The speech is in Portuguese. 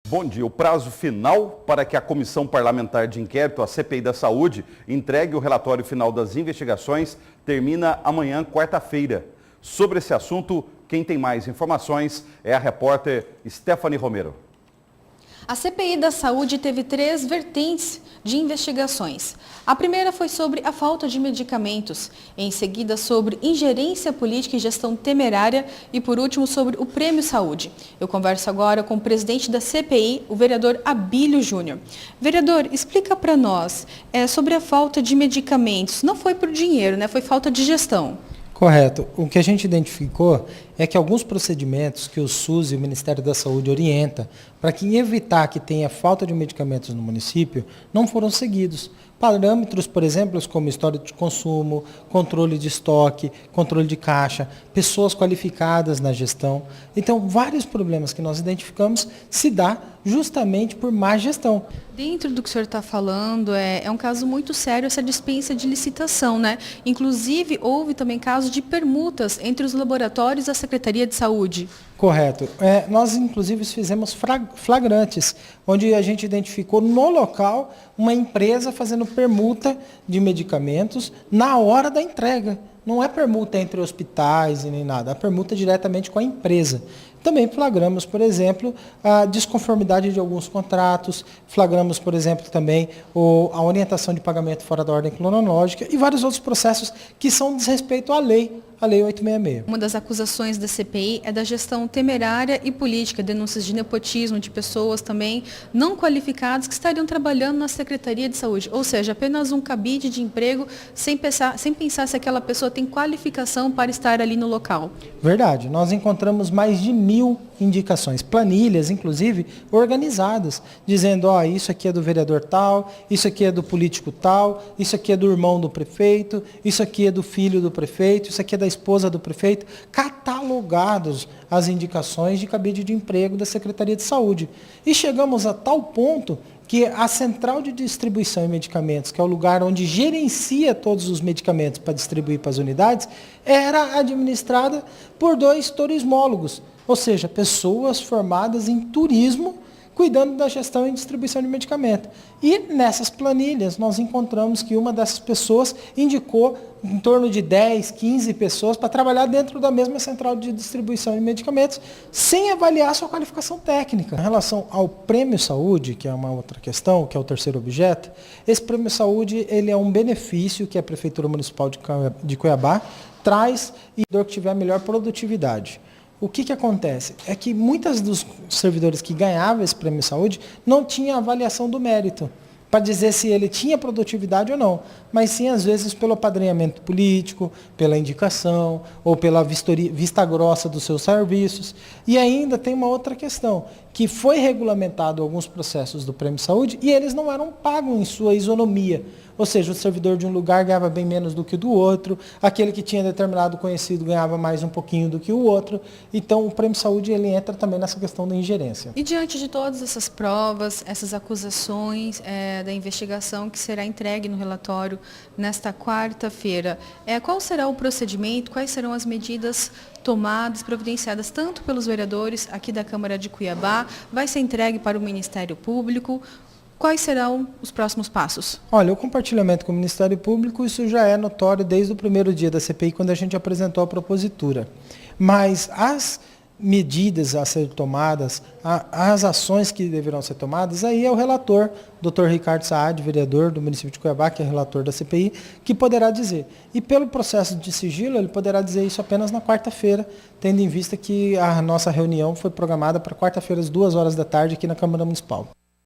Bom dia. O prazo final para que a Comissão Parlamentar de Inquérito, a CPI da Saúde, entregue o relatório final das investigações termina amanhã, quarta-feira. Sobre esse assunto, quem tem mais informações é a repórter Stephanie Romero. A CPI da Saúde teve 3 vertentes de investigações. A primeira foi sobre a falta de medicamentos, em seguida sobre ingerência política e gestão temerária e, por último, sobre o Prêmio Saúde. Eu converso agora com o presidente da CPI, o vereador Abílio Júnior. Vereador, explica para nós sobre a falta de medicamentos. Não foi por dinheiro, né? Foi falta de gestão. Correto. O que a gente identificou é que alguns procedimentos que o SUS e o Ministério da Saúde orienta para que evitar que tenha falta de medicamentos no município não foram seguidos. Parâmetros, por exemplo, como história de consumo, controle de estoque, controle de caixa, pessoas qualificadas na gestão. Então, vários problemas que nós identificamos se dá justamente por má gestão. Dentro do que o senhor está falando, é um caso muito sério essa dispensa de licitação, né? Inclusive, houve também casos de permutas entre os laboratórios e a Secretaria de Saúde. Correto. Nós, inclusive, fizemos flagrantes, onde a gente identificou no local uma empresa fazendo permuta de medicamentos na hora da entrega. Não é permuta entre hospitais e nem nada, é permuta diretamente com a empresa. Também flagramos, por exemplo, a desconformidade de alguns contratos, flagramos, por exemplo, também a orientação de pagamento fora da ordem cronológica e vários outros processos que são desrespeito à lei, a Lei 866. Uma das acusações da CPI é da gestão temerária e política, denúncias de nepotismo de pessoas também não qualificadas que estariam trabalhando na Secretaria de Saúde, ou seja, apenas um cabide de emprego sem pensar se aquela pessoa tem qualificação para estar ali no local. Verdade, nós encontramos mais de 1000 indicações, planilhas, inclusive, organizadas, dizendo, isso aqui é do vereador tal, isso aqui é do político tal, isso aqui é do irmão do prefeito, isso aqui é do filho do prefeito, isso aqui é da esposa do prefeito, catalogados as indicações de cabide de emprego da Secretaria de Saúde. E chegamos a tal ponto que a Central de Distribuição de Medicamentos, que é o lugar onde gerencia todos os medicamentos para distribuir para as unidades, era administrada por 2 turismólogos, ou seja, pessoas formadas em turismo, cuidando da gestão e distribuição de medicamento. E nessas planilhas nós encontramos que uma dessas pessoas indicou em torno de 10, 15 pessoas para trabalhar dentro da mesma central de distribuição de medicamentos, sem avaliar sua qualificação técnica. Em relação ao Prêmio Saúde, que é uma outra questão, que é o terceiro objeto, esse Prêmio Saúde ele é um benefício que a Prefeitura Municipal de Cuiabá traz e que tiver a melhor produtividade. O que acontece? É que muitos dos servidores que ganhavam esse Prêmio Saúde não tinham avaliação do mérito, para dizer se ele tinha produtividade ou não, mas sim, às vezes, pelo apadrinhamento político, pela indicação, ou pela vista grossa dos seus serviços. E ainda tem uma outra questão, que foi regulamentado alguns processos do Prêmio Saúde e eles não eram pagos em sua isonomia. Ou seja, o servidor de um lugar ganhava bem menos do que o do outro, aquele que tinha determinado conhecido ganhava mais um pouquinho do que o outro. Então, o Prêmio Saúde ele entra também nessa questão da ingerência. E diante de todas essas provas, essas acusações da investigação que será entregue no relatório nesta quarta-feira, qual será o procedimento, quais serão as medidas tomadas, providenciadas tanto pelos vereadores aqui da Câmara de Cuiabá, vai ser entregue para o Ministério Público? Quais serão os próximos passos? Olha, o compartilhamento com o Ministério Público, isso já é notório desde o primeiro dia da CPI, quando a gente apresentou a propositura. Mas as medidas a ser tomadas, as ações que deverão ser tomadas, aí é o relator, Dr. Ricardo Saad, vereador do município de Cuiabá, que é relator da CPI, que poderá dizer. E pelo processo de sigilo, ele poderá dizer isso apenas na quarta-feira, tendo em vista que a nossa reunião foi programada para quarta-feira às 14h aqui na Câmara Municipal.